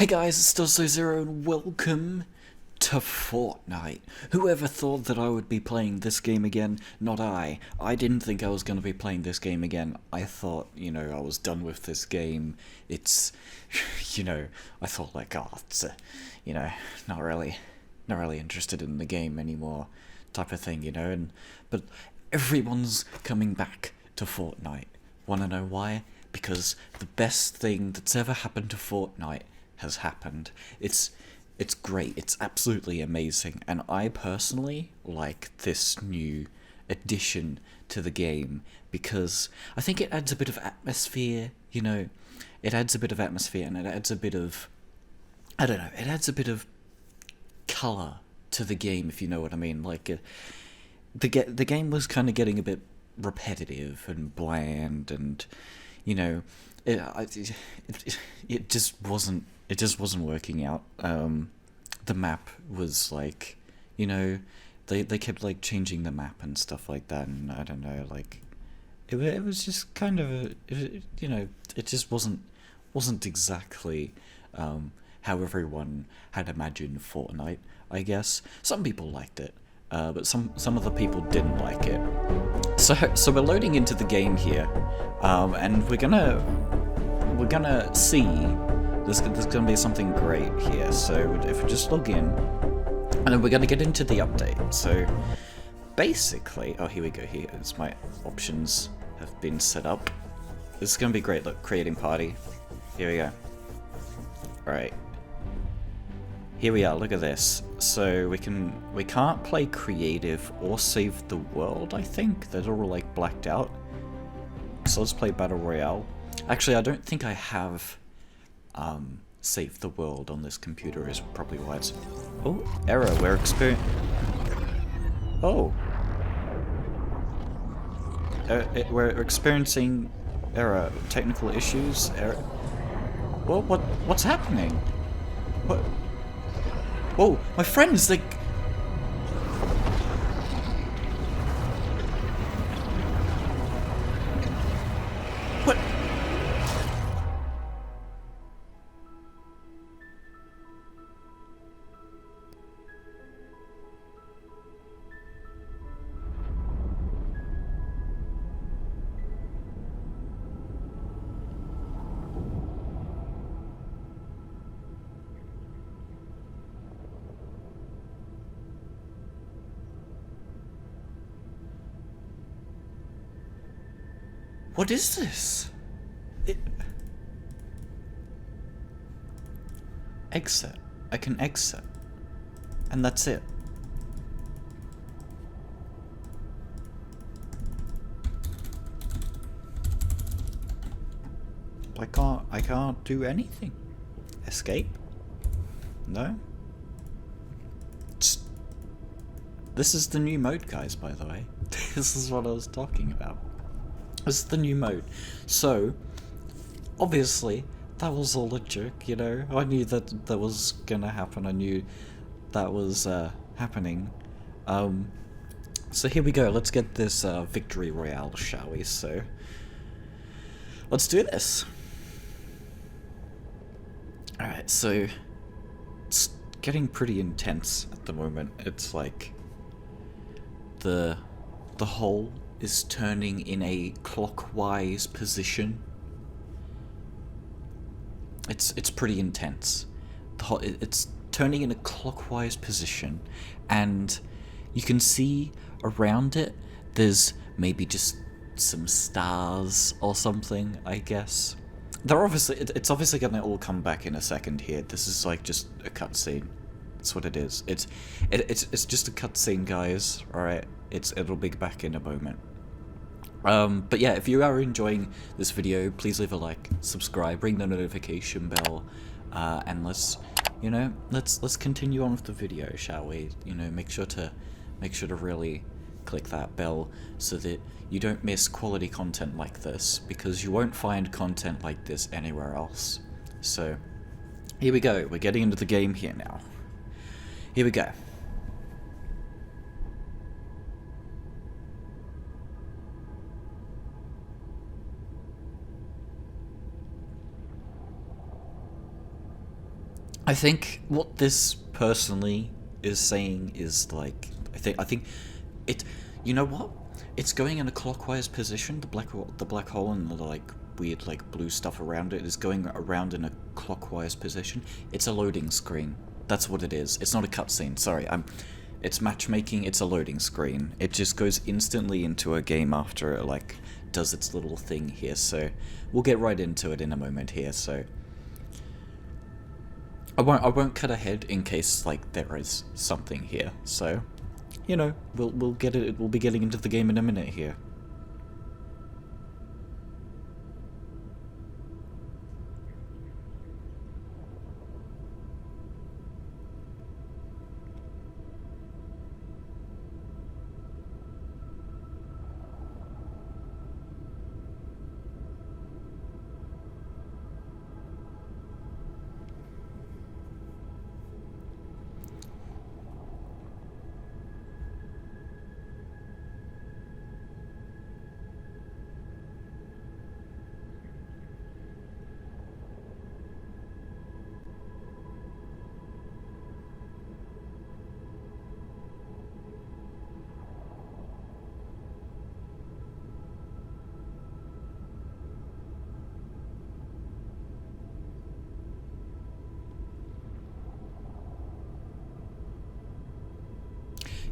Hey guys, it's still Zero and welcome to Fortnite. Whoever thought that I would be playing this game again? Not I. I didn't think I was going to be playing this game again. I thought, I was done with this game. It's, I thought like, oh, it's, not really interested in the game anymore type of thing, but everyone's coming back to Fortnite. Wanna know why? Because the best thing that's ever happened to Fortnite has happened. It's great. It's absolutely amazing. And I personally like this new addition to the game because I think it adds a bit of atmosphere, It adds a bit of atmosphere and it adds a bit of, it adds a bit of colour to the game, if you know what I mean. Like, the game was kind of getting a bit repetitive and bland and, it just wasn't working out. The map was like, they kept like changing the map and stuff like that, and I don't know, like it was just kind of it just wasn't exactly how everyone had imagined Fortnite. I guess some people liked it, but some other people didn't like it. So we're loading into the game here, and we're gonna see. There's gonna be something great here. So if we just log in, and then we're gonna get into the update. So basically, oh, here we go. Here is my options have been set up. This is gonna be great. Look, creating party. Here we go. All right. Here we are. Look at this. So we can't play creative or save the world. I think they're all like blacked out. So let's play battle royale. Actually, I don't think I have save the world on this computer, is probably why it's... Oh, error, we're experiencing... Oh. We're experiencing error, technical issues, error... Well, what's happening? What? Whoa, my friends, like... What? What is this? Exit. I can exit. And that's it. I can't do anything. Escape? No? This is the new mode, guys, by the way. This is what I was talking about. This is the new mode. So, obviously, that was all a joke, I knew that was gonna happen. I knew that was happening. So here we go. Let's get this victory royale, shall we? So, let's do this. Alright, so it's getting pretty intense at the moment. It's like the hole is turning in a clockwise position. It's pretty intense. It's turning in a clockwise position, and you can see around it there's maybe just some stars or something, I guess. It's obviously gonna all come back in a second here. This is like just a cutscene. That's what it is. It's just a cutscene, guys. All right. It'll be back in a moment. But yeah, if you are enjoying this video, please leave a like, subscribe, ring the notification bell, and let's continue on with the video, shall we? Make sure to really click that bell so that you don't miss quality content like this, because you won't find content like this anywhere else. So, here we go. We're getting into the game here now. Here we go. I think what this personally is saying is like, I think it. You know what? It's going in a clockwise position. The black hole and the like weird like blue stuff around it is going around in a clockwise position. It's a loading screen. That's what it is. It's not a cutscene. Sorry, It's matchmaking. It's a loading screen. It just goes instantly into a game after it like does its little thing here. So we'll get right into it in a moment here. So. I won't cut ahead in case like there is something here. So, you know, we'll get it. We'll be getting into the game in a minute here.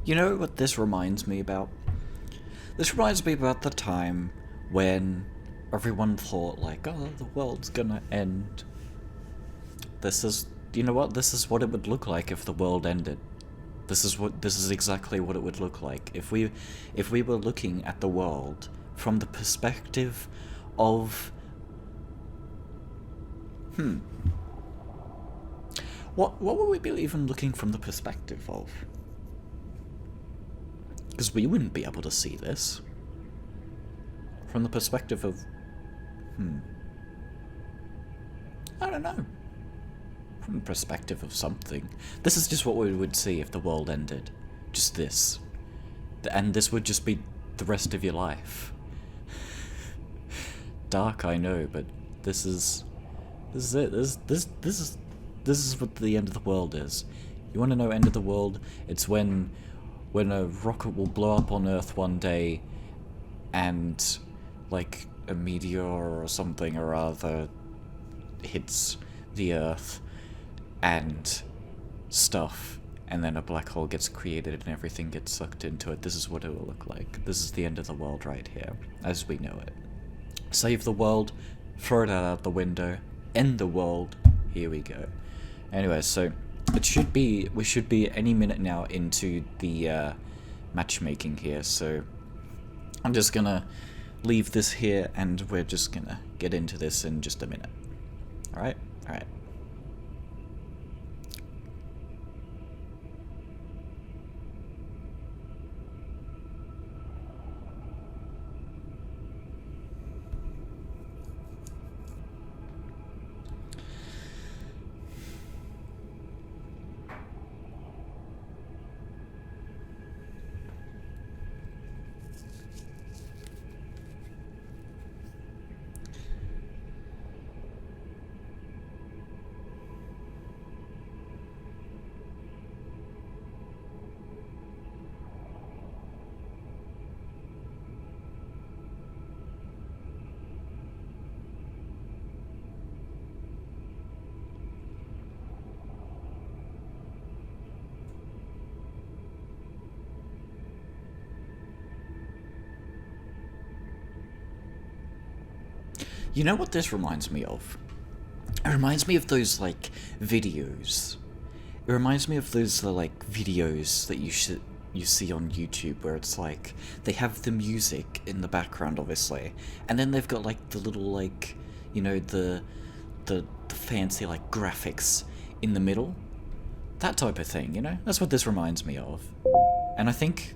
You know what this reminds me about? This reminds me about the time when everyone thought like, oh, the world's gonna end. You know what? This is what it would look like if the world ended. This is exactly what it would look like if we were looking at the world from the perspective of what would we be even looking from the perspective of? Because we wouldn't be able to see this from the perspective of I don't know. From the perspective of something. This is just what we would see if the world ended. Just this. And this would just be the rest of your life. Dark, I know, but this is it. This is what the end of the world is. You want to know end of the world? It's when a rocket will blow up on Earth one day and like a meteor or something or other hits the Earth and stuff, and then a black hole gets created and everything gets sucked into it. This is what it will look like. This is the end of the world right here, as we know it. Save the world, throw it out the window, end the world, here we go. Anyway, so we should be any minute now into the matchmaking here, so I'm just gonna leave this here and we're just gonna get into this in just a minute. Alright? Alright. You know what this reminds me of? It reminds me of those, like, videos. It reminds me of those, like, videos that you see on YouTube where it's like, they have the music in the background, obviously, and then they've got, like, the little, like, you know, the fancy, like, graphics in the middle. That type of thing, you know? That's what this reminds me of. And I think...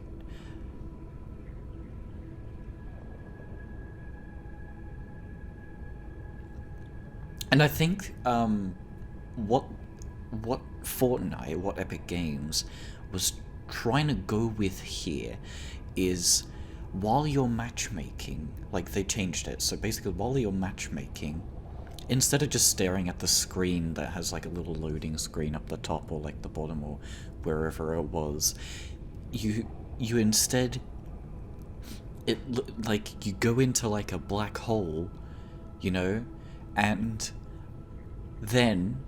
what Fortnite, what Epic Games was trying to go with here is while you're matchmaking, like they changed it, so basically while you're matchmaking, instead of just staring at the screen that has like a little loading screen up the top or like the bottom or wherever it was, you instead, like you go into like a black hole, you know, and then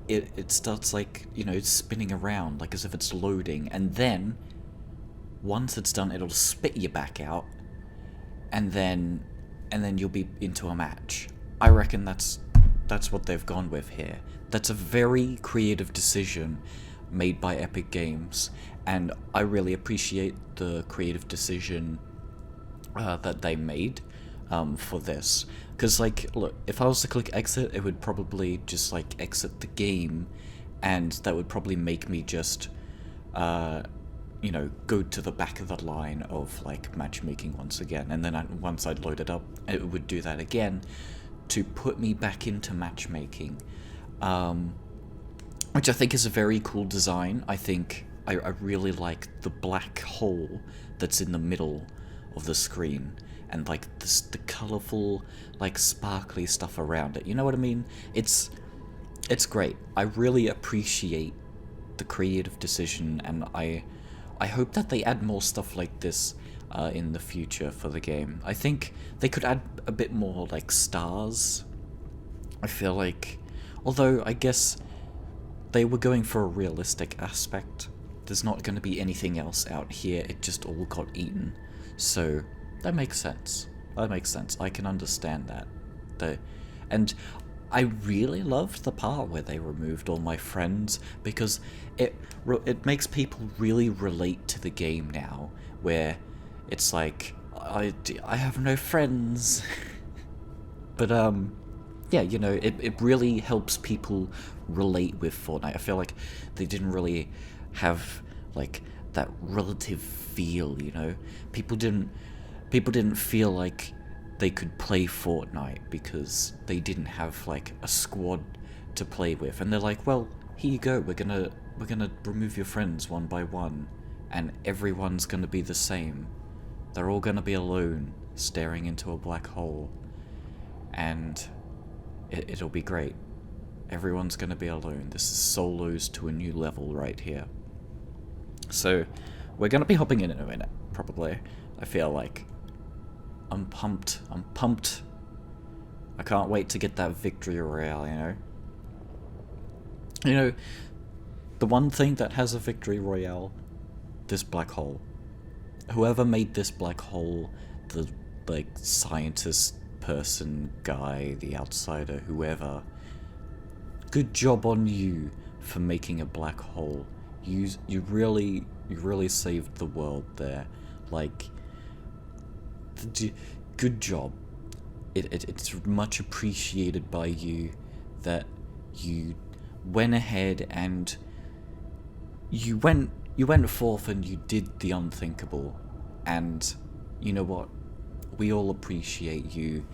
it starts like, you know, spinning around like as if it's loading, and then once it's done it'll spit you back out, and then you'll be into a match. I reckon that's what they've gone with here. That's a very creative decision made by Epic Games, and I really appreciate the creative decision that they made for this. Because, like, look, if I was to click exit, it would probably just, like, exit the game, and that would probably make me just, you know, go to the back of the line of, like, matchmaking once again. And then once I'd load it up, it would do that again to put me back into matchmaking. Which I think is a very cool design. I think I really like the black hole that's in the middle of the screen, and like the colourful, like sparkly stuff around it. You know what I mean? It's great. I really appreciate the creative decision, and I hope that they add more stuff like this in the future for the game. I think they could add a bit more like stars. I feel like, although I guess they were going for a realistic aspect, there's not going to be anything else out here. It just all got eaten. So that makes sense. That makes sense. I can understand that. And I really loved the part where they removed all my friends, because it makes people really relate to the game now, where it's like, I have no friends. But yeah, you know, it really helps people relate with Fortnite. I feel like they didn't really have like that relative feel, you know. People didn't feel like they could play Fortnite because they didn't have like a squad to play with, and they're like, well, here you go, we're gonna remove your friends one by one, and everyone's gonna be the same. They're all gonna be alone, staring into a black hole, and it'll be great. Everyone's gonna be alone. This is solos to a new level right here. So, we're gonna be hopping in a minute, probably. I feel like. I'm pumped. I can't wait to get that victory royale, you know? You know, the one thing that has a victory royale, this black hole. Whoever made this black hole, the, like, scientist person, guy, the outsider, whoever, good job on you for making a black hole. You really saved the world there. Like, good job. It's much appreciated by you that you went ahead and you went forth and you did the unthinkable. And you know what? We all appreciate you.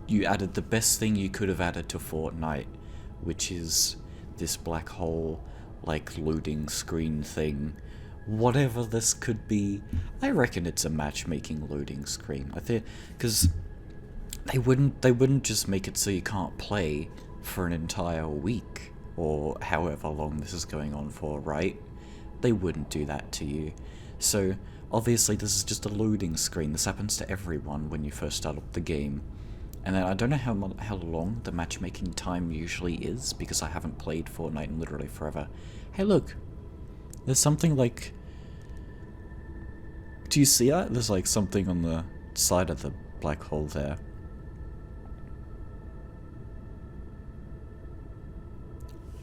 You added the best thing you could have added to Fortnite, which is this black hole, like, loading screen thing. Whatever this could be, I reckon it's a matchmaking loading screen. I think, because they wouldn't just make it so you can't play for an entire week, or however long this is going on for, right? They wouldn't do that to you. So, obviously this is just a loading screen. This happens to everyone when you first start up the game. And then I don't know how long the matchmaking time usually is, because I haven't played Fortnite in literally forever. Hey look, there's something like... Do you see that? There's like something on the side of the black hole there.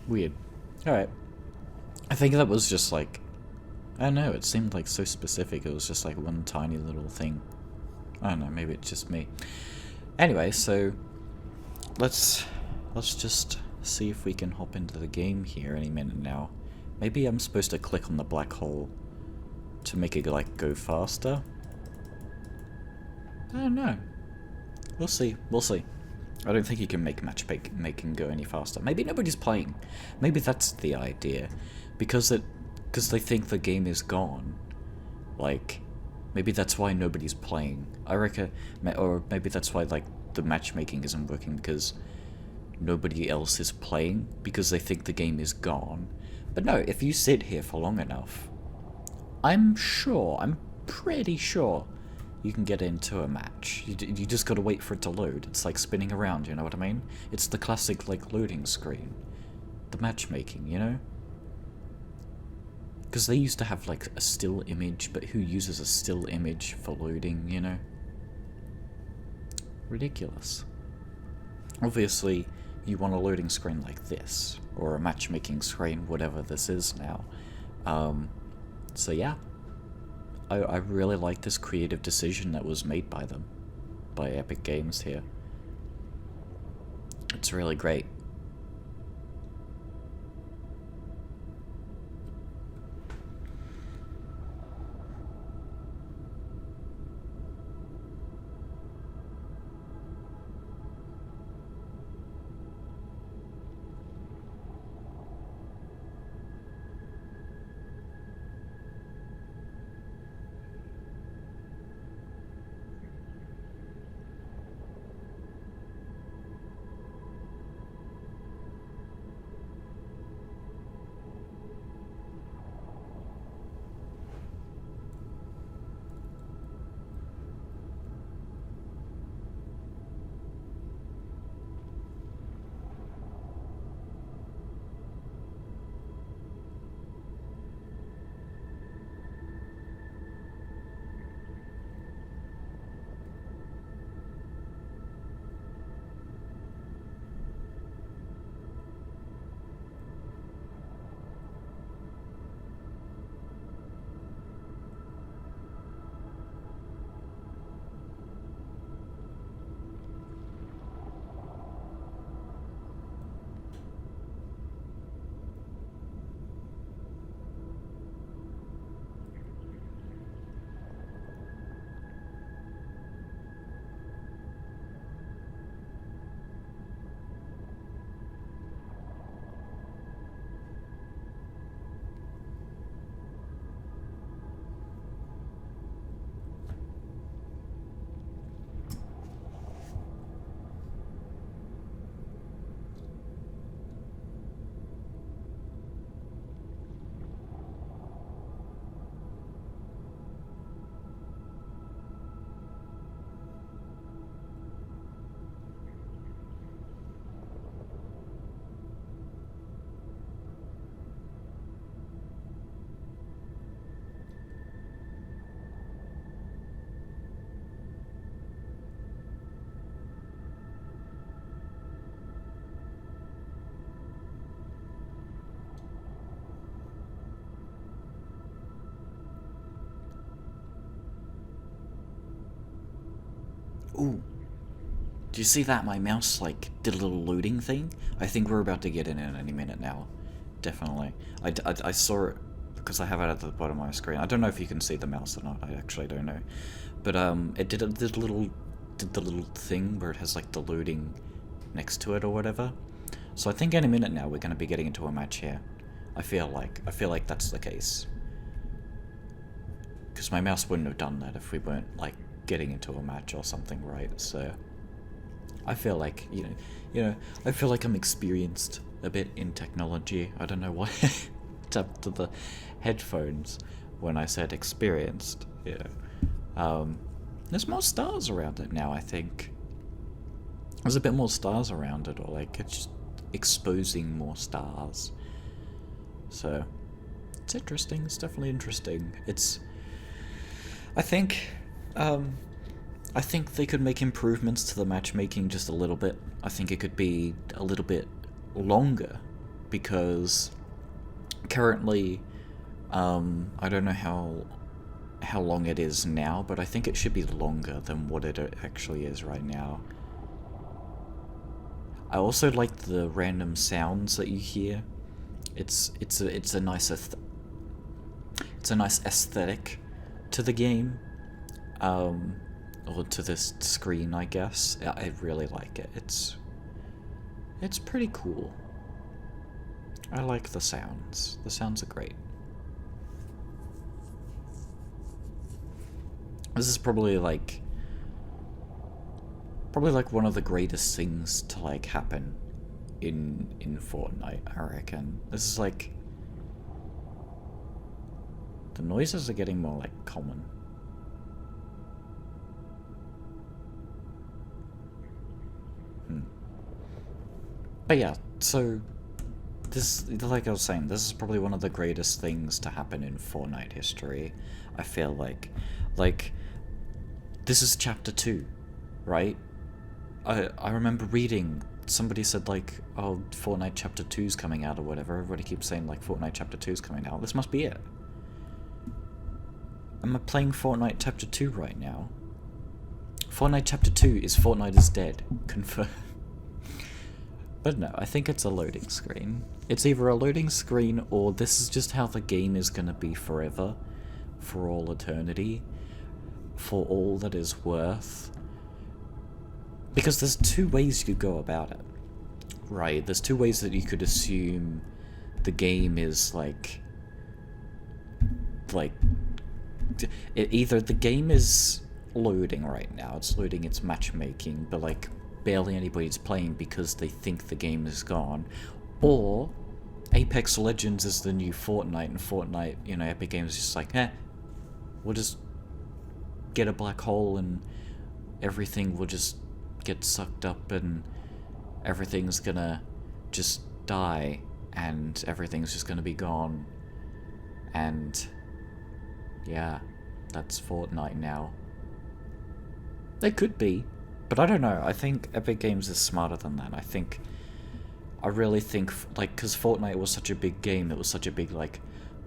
Weird. Alright. I think that was just like... I don't know, it seemed like so specific. It was just like one tiny little thing. I don't know, maybe it's just me. Anyway, so... Let's just see if we can hop into the game here any minute now. Maybe I'm supposed to click on the black hole to make it, like, go faster? I don't know. We'll see. I don't think you can make matchmaking go any faster. Maybe nobody's playing. Maybe that's the idea. Because they think the game is gone. Like, maybe that's why nobody's playing. I reckon, or maybe that's why, like, the matchmaking isn't working, because nobody else is playing because they think the game is gone. But no, if you sit here for long enough, I'm pretty sure you can get into a match. You just gotta wait for it to load. It's like spinning around, you know what I mean? It's the classic, like, loading screen. The matchmaking, you know? Because they used to have, like, a still image, but who uses a still image for loading, you know? Ridiculous. Obviously, you want a loading screen like this, or a matchmaking screen, whatever this is now. So yeah. I really like this creative decision that was made by them. By Epic Games here. It's really great. Ooh. Do you see that? My mouse, like, did a little loading thing? I think we're about to get in it any minute now. Definitely. I saw it because I have it at the bottom of my screen. I don't know if you can see the mouse or not. I actually don't know. But, it did the little thing where it has, like, the loading next to it or whatever. So I think any minute now we're going to be getting into a match here. I feel like that's the case. Because my mouse wouldn't have done that if we weren't, like, getting into a match or something, right? So I feel like, you know, I feel like I'm experienced a bit in technology. I don't know why I tapped to the headphones when I said experienced, you know. There's more stars around it now, I think. There's a bit more stars around it, or like it's just exposing more stars. So it's interesting. It's definitely interesting. I think they could make improvements to the matchmaking just a little bit. I think it could be a little bit longer, because currently, I don't know how long it is now, but I think it should be longer than what it actually is right now. I also like the random sounds that you hear. It's a nice aesthetic to the game, or to this screen, I guess. I really like it. It's pretty cool. I like the sounds. The sounds are great. This is probably like one of the greatest things to like happen in Fortnite, I reckon. This is like... The noises are getting more, like, common. But yeah, so... This, like I was saying, this is probably one of the greatest things to happen in Fortnite history, I feel like. Like, this is chapter 2, right? I remember reading, somebody said like, oh, Fortnite chapter 2's coming out or whatever. Everybody keeps saying like, Fortnite chapter 2's coming out. This must be it. Am I playing Fortnite chapter 2 right now? Fortnite chapter 2 is Fortnite is dead. Confirmed. But no, I think it's a loading screen. It's either a loading screen or this is just how the game is gonna be forever. For all eternity. For all that is worth. Because there's two ways you could go about it. Right, there's two ways that you could assume the game is like... either the game is loading right now, it's loading its matchmaking, but like barely anybody's playing because they think the game is gone, or Apex Legends is the new Fortnite, and Fortnite, you know, Epic Games is just like, we'll just get a black hole and everything will just get sucked up and everything's gonna just die and everything's just gonna be gone, and yeah, that's Fortnite now. They could be, but I don't know. I think Epic Games is smarter than that. I really think, like, because Fortnite was such a big game, it was such a big, like,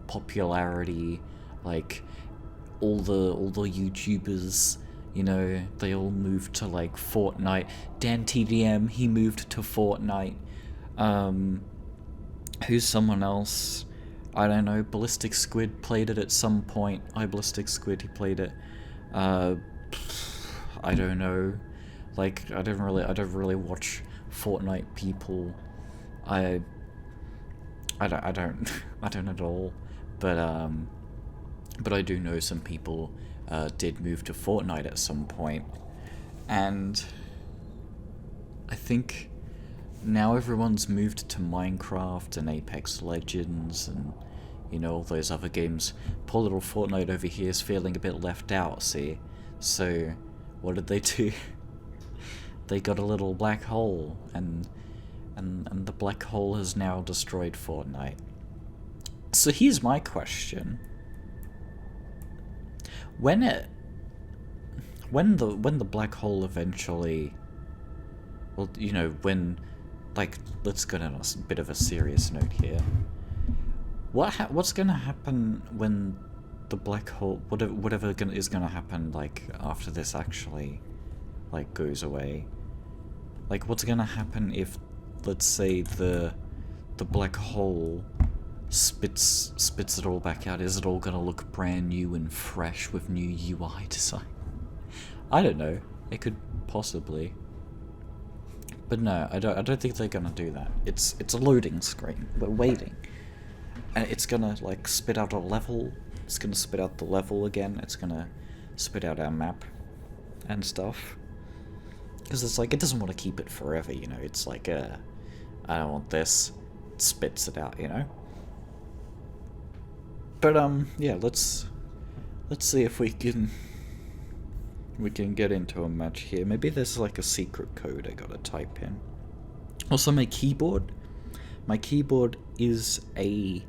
popularity, like, all the YouTubers, you know, they all moved to, like, Fortnite. Dan TDM, he moved to Fortnite. Who's someone else? I don't know, Ballistic Squid played it at some point. Ballistic Squid, he played it. I don't know. Like, I don't really watch Fortnite people. I don't at all. But I do know some people did move to Fortnite at some point, and I think now everyone's moved to Minecraft and Apex Legends and, you know, all those other games. Poor little Fortnite over here is feeling a bit left out, see? So, what did they do? They got a little black hole, and the black hole has now destroyed Fortnite. So here's my question. When the black hole eventually... Well, you know, when... Like, let's get on a bit of a serious note here. What's gonna happen when the black hole, whatever is gonna happen, like, after this actually, like, goes away? Like, what's gonna happen if, let's say, the black hole spits it all back out? Is it all gonna look brand new and fresh with new UI design? I don't know. It could possibly. But no, I don't think they're gonna do that. It's a loading screen. We're waiting. And it's gonna, like, spit out a level. It's gonna spit out the level again. It's gonna spit out our map and stuff. Because it's like, it doesn't want to keep it forever, you know? It's like, I don't want this. It spits it out, you know? But, yeah, let's see if we can get into a match here. Maybe there's, like, a secret code I gotta type in. Also, my keyboard is a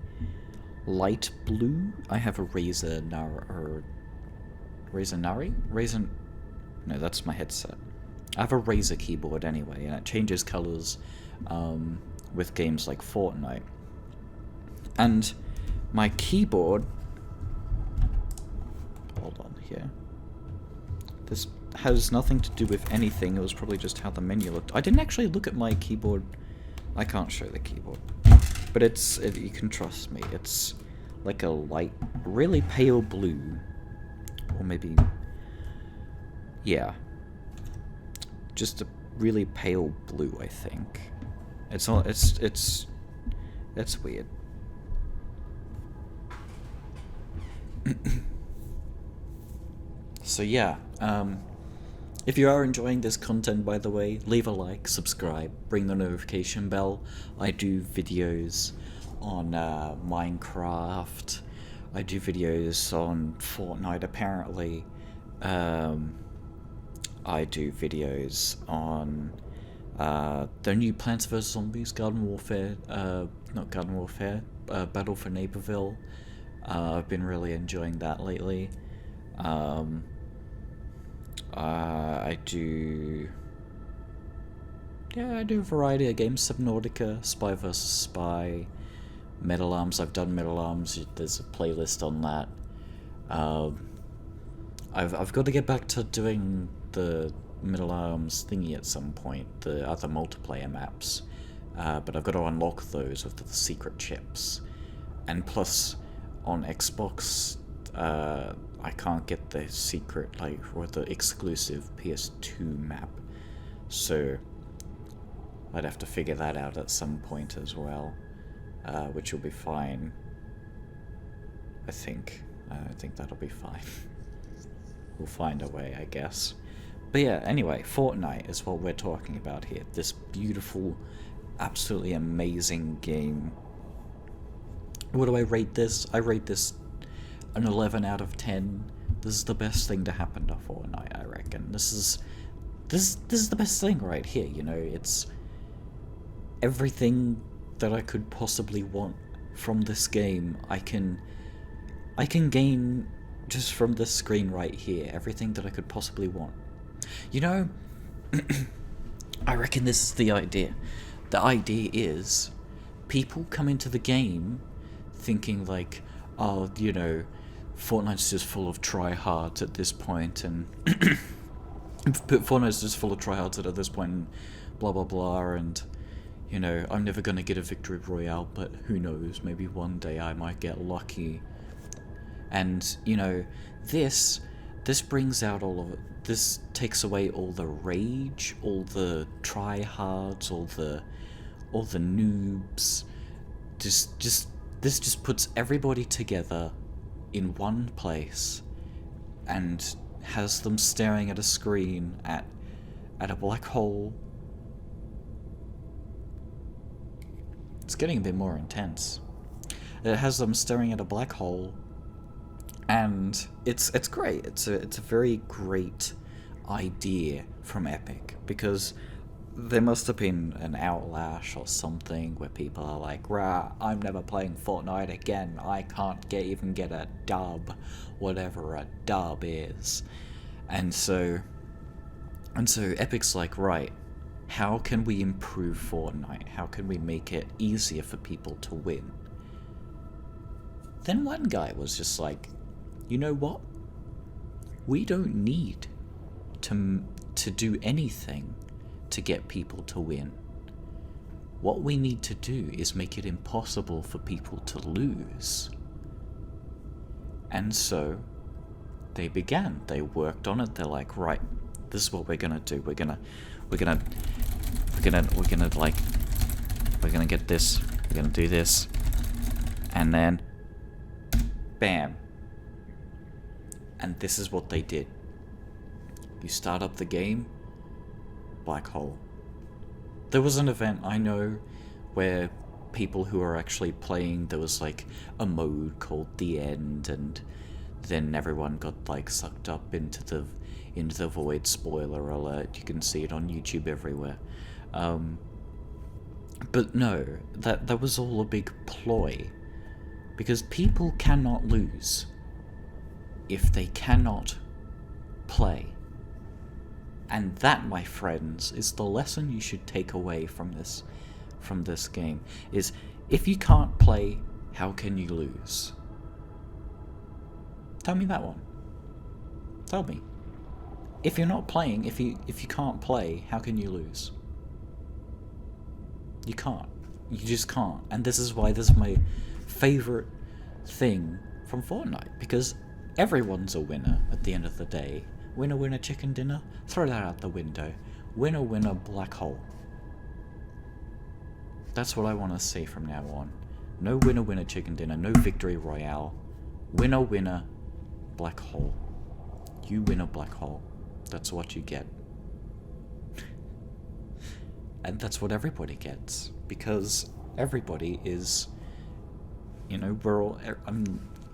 light blue. I have a no, that's my headset. I have a Razer keyboard anyway, and it changes colors with games like Fortnite. And my keyboard... Hold on here. This has nothing to do with anything. It was probably just how the menu looked. I didn't actually look at my keyboard. I can't show the keyboard. But you can trust me. It's like a light, really pale blue. Or maybe... Yeah. Just a really pale blue, I think. It's weird. So yeah, If you are enjoying this content, by the way, leave a like, subscribe, ring the notification bell. I do videos on Minecraft. I do videos on Fortnite, apparently. I do videos on the new Plants vs. Zombies Garden Warfare, not Garden Warfare, Battle for Neighborville. I've been really enjoying that lately. I do a variety of games, Subnautica, Spy vs. Spy, Metal Arms. I've done Metal Arms, there's a playlist on that. I've got to get back to doing the Metal Arms thingy at some point, the other multiplayer maps, but I've got to unlock those with the secret chips. And plus, on Xbox, I can't get the secret, or the exclusive PS2 map, so I'd have to figure that out at some point as well, which will be fine. I think that'll be fine. We'll find a way, I guess. But yeah, anyway, Fortnite is what we're talking about here. This beautiful, absolutely amazing game. What do I rate this? I rate this an 11 out of 10. This is the best thing to happen to Fortnite, I reckon. This is the best thing right here, you know. It's everything that I could possibly want from this game. I can gain just from this screen right here, everything that I could possibly want. You know, I reckon this is the idea. The idea is people come into the game thinking like, oh, you know, Fortnite's just full of tryhards at this point, and Fortnite's just full of tryhards at this point, and blah blah blah, and you know, I'm never gonna get a victory royale, but who knows, maybe one day I might get lucky. And you know, this brings out all of it. This takes away all the rage, all the tryhards, all the noobs. This just puts everybody together in one place and has them staring at a screen at a black hole. It's getting a bit more intense. It has them staring at a black hole, and it's great. It's a very great idea from Epic, because there must have been an outlash or something where people are like, rah, I'm never playing Fortnite again, I can't even get a dub, whatever a dub is. And so Epic's like, right, how can we improve Fortnite? How can we make it easier for people to win? Then one guy was just like, you know what? We don't need to do anything to get people to win. What we need to do is make it impossible for people to lose. And so they began. They worked on it. They're like, right, this is what we're gonna do. We're gonna get this. We're gonna do this, and then, bam. And this is what they did. You start up the game, black hole. There was an event, I know, where people who are actually playing, there was like a mode called The End, and then everyone got like sucked up into the void. Spoiler alert, you can see it on YouTube everywhere. But no, that was all a big ploy, because people cannot lose if they cannot play. And that, my friends, is the lesson you should take away from this game, is if you can't play, how can you lose? Tell me that one. Tell me. If you're not playing, if you can't play, how can you lose? You can't. You just can't. And this is why this is my favorite thing from Fortnite, because everyone's a winner at the end of the day. Winner, winner, chicken dinner? Throw that out the window. Winner, winner, black hole. That's what I want to see from now on. No winner, winner, chicken dinner. No victory royale. Winner, winner, black hole. You win a black hole. That's what you get. And that's what everybody gets, because everybody is, you know, we're all,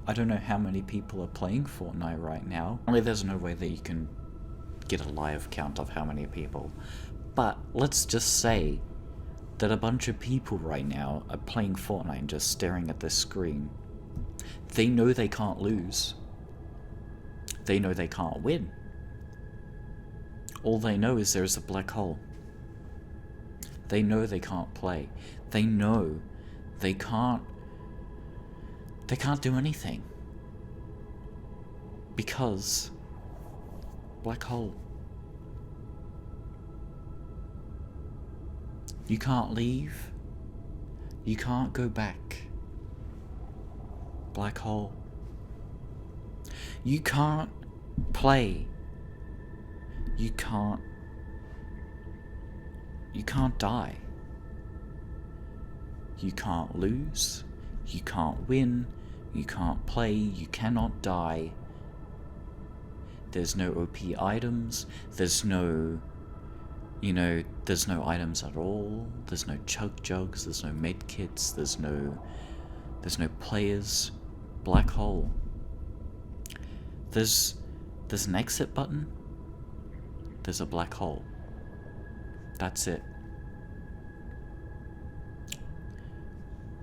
I don't know how many people are playing Fortnite right now. Only there's no way that you can get a live count of how many people. But let's just say that a bunch of people right now are playing Fortnite and just staring at this screen. They know they can't lose. They know they can't win. All they know is there's a black hole. They know they can't play. They know they can't do anything. Because black hole. You can't leave. You can't go back. Black hole. You can't play. You can't die. You can't lose. You can't win. You can't play. You cannot die. There's no OP items. There's no, you know, there's no items at all. There's no chug jugs. There's no med kits. There's no players. Black hole. There's an exit button. There's a black hole. That's it.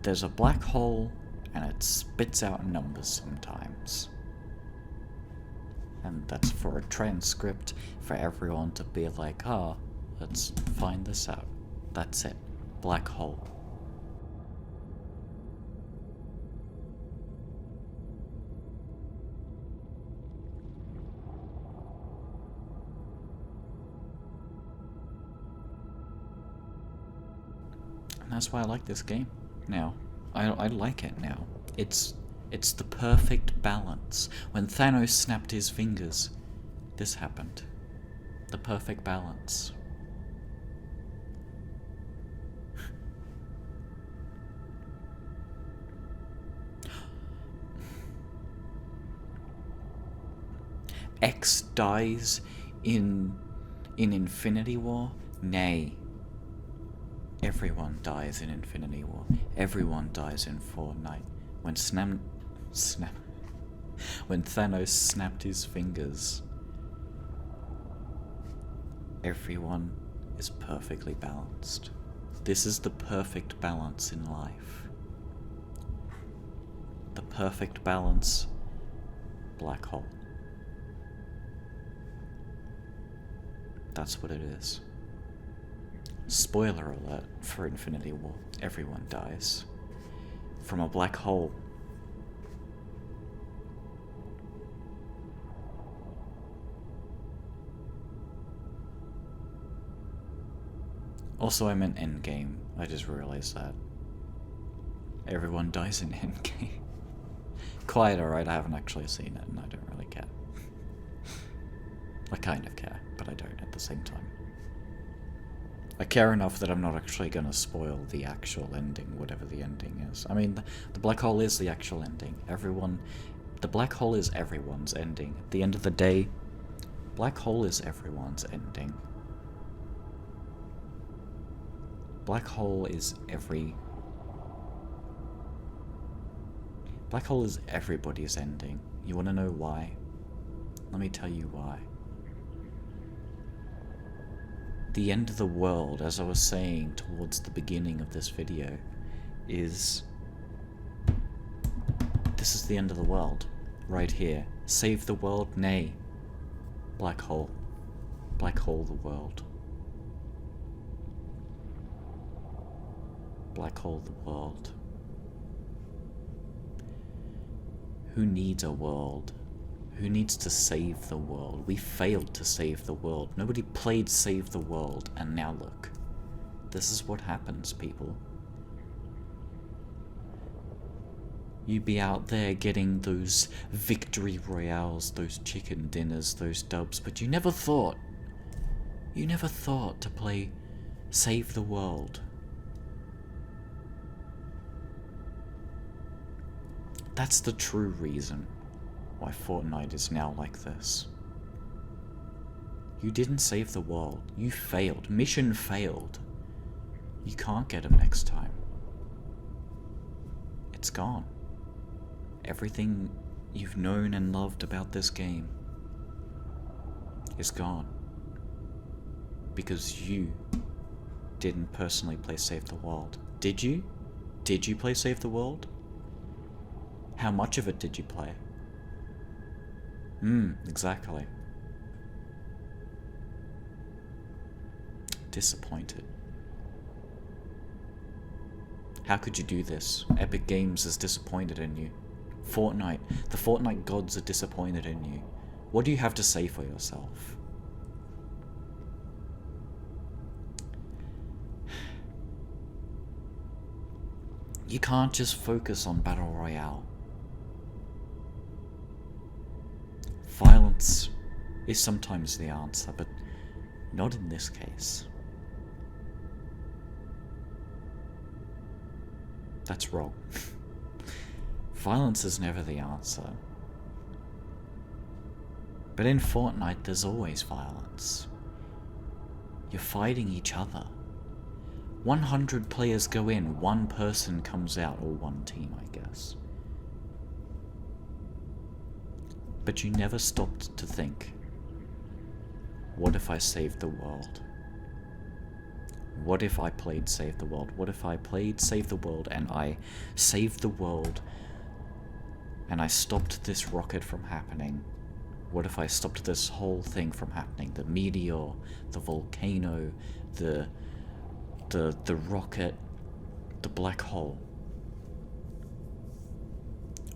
There's a black hole, and it spits out numbers sometimes. And that's for a transcript for everyone to be like, ah, let's find this out. That's it. Black hole. And that's why I like this game now. I like it now. It's the perfect balance. When Thanos snapped his fingers, this happened. The perfect balance. X dies in Infinity War? Nay. Everyone dies in Infinity War. Everyone dies in Fortnite. When when Thanos snapped his fingers, everyone is perfectly balanced. This is the perfect balance in life. The perfect balance, black hole. That's what it is. Spoiler alert for Infinity War. Everyone dies. From a black hole. Also, I meant Endgame. I just realized that. Everyone dies in Endgame. Quite alright, I haven't actually seen it and I don't really care. I kind of care, but I don't at the same time. I care enough that I'm not actually going to spoil the actual ending, whatever the ending is. I mean, the black hole is the actual ending. The black hole is everyone's ending. At the end of the day, black hole is everyone's ending. Black hole is everybody's ending. You want to know why? Let me tell you why. The end of the world, as I was saying towards the beginning of this video, is... This is the end of the world. Right here. Save the world? Nay. Black hole. Black hole the world. Black hole the world. Who needs a world? Who needs to save the world? We failed to save the world. Nobody played Save the World, and now look. This is what happens, people. You'd be out there getting those victory royales, those chicken dinners, those dubs, but you never thought to play Save the World. That's the true reason why Fortnite is now like this. You didn't save the world. You failed. Mission failed. You can't get them next time. It's gone. Everything you've known and loved about this game is gone. Because you didn't personally play Save the World. Did you? Did you play Save the World? How much of it did you play? Exactly. Disappointed. How could you do this? Epic Games is disappointed in you. Fortnite. The Fortnite gods are disappointed in you. What do you have to say for yourself? You can't just focus on Battle Royale. Violence is sometimes the answer, but not in this case. That's wrong. Violence is never the answer. But in Fortnite, there's always violence. You're fighting each other. 100 players go in, one person comes out, or one team, I guess. But you never stopped to think, what if I saved the world? What if I played Save the World? What if I played Save the World and I saved the world and I stopped this rocket from happening? What if I stopped this whole thing from happening? The meteor, the volcano, the rocket, the black hole.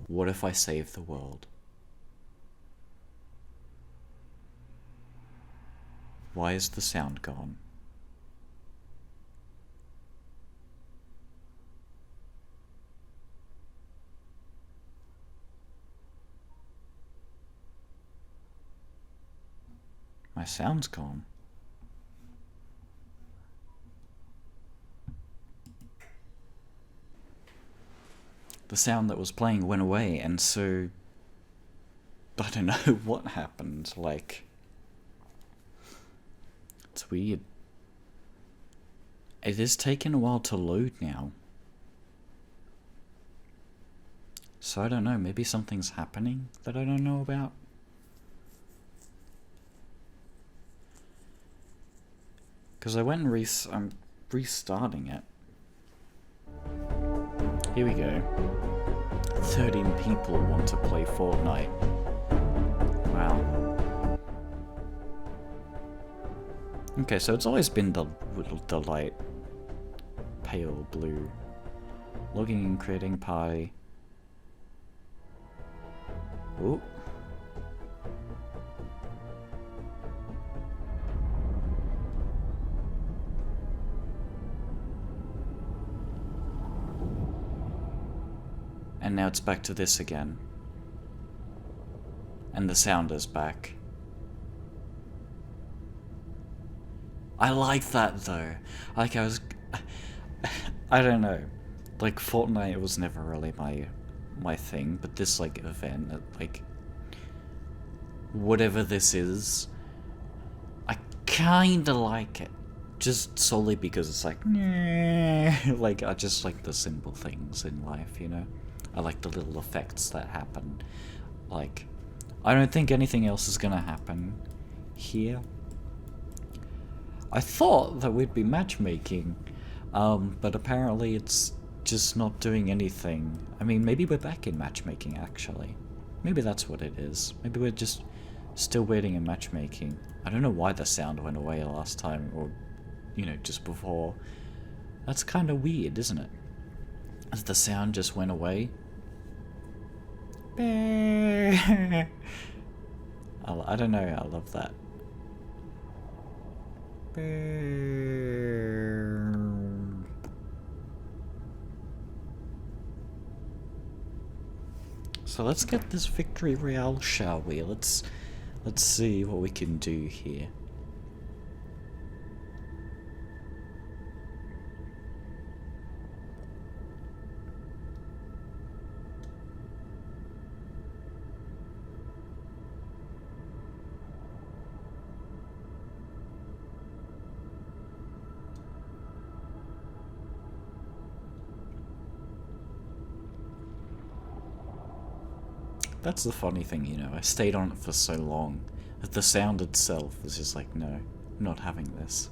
What if I saved the world? Why is the sound gone? My sound's gone. The sound that was playing went away, and so I don't know what happened. Like, it's weird. It is taking a while to load now. So I don't know, maybe something's happening that I don't know about. Because I went and I'm restarting it. Here we go. 13 people want to play Fortnite. Wow. Okay, so it's always been the light pale blue. Logging in, creating pie. Ooh. And now it's back to this again. And the sound is back. I like that though. Like I don't know. Like Fortnite was never really my thing, but this like event, like whatever this is, I kinda like it. Just solely because it's like, like I just like the simple things in life, you know? I like the little effects that happen. Like, I don't think anything else is gonna happen here. I thought that we'd be matchmaking, but apparently it's just not doing anything. I mean, maybe we're back in matchmaking, actually. Maybe that's what it is. Maybe we're just still waiting in matchmaking. I don't know why the sound went away last time, or, you know, just before. That's kind of weird, isn't it? As the sound just went away. I don't know, I love that. So let's get this victory royale, shall we? Let's see what we can do here. That's the funny thing, you know. I stayed on it for so long. The sound itself was just like, no, I'm not having this.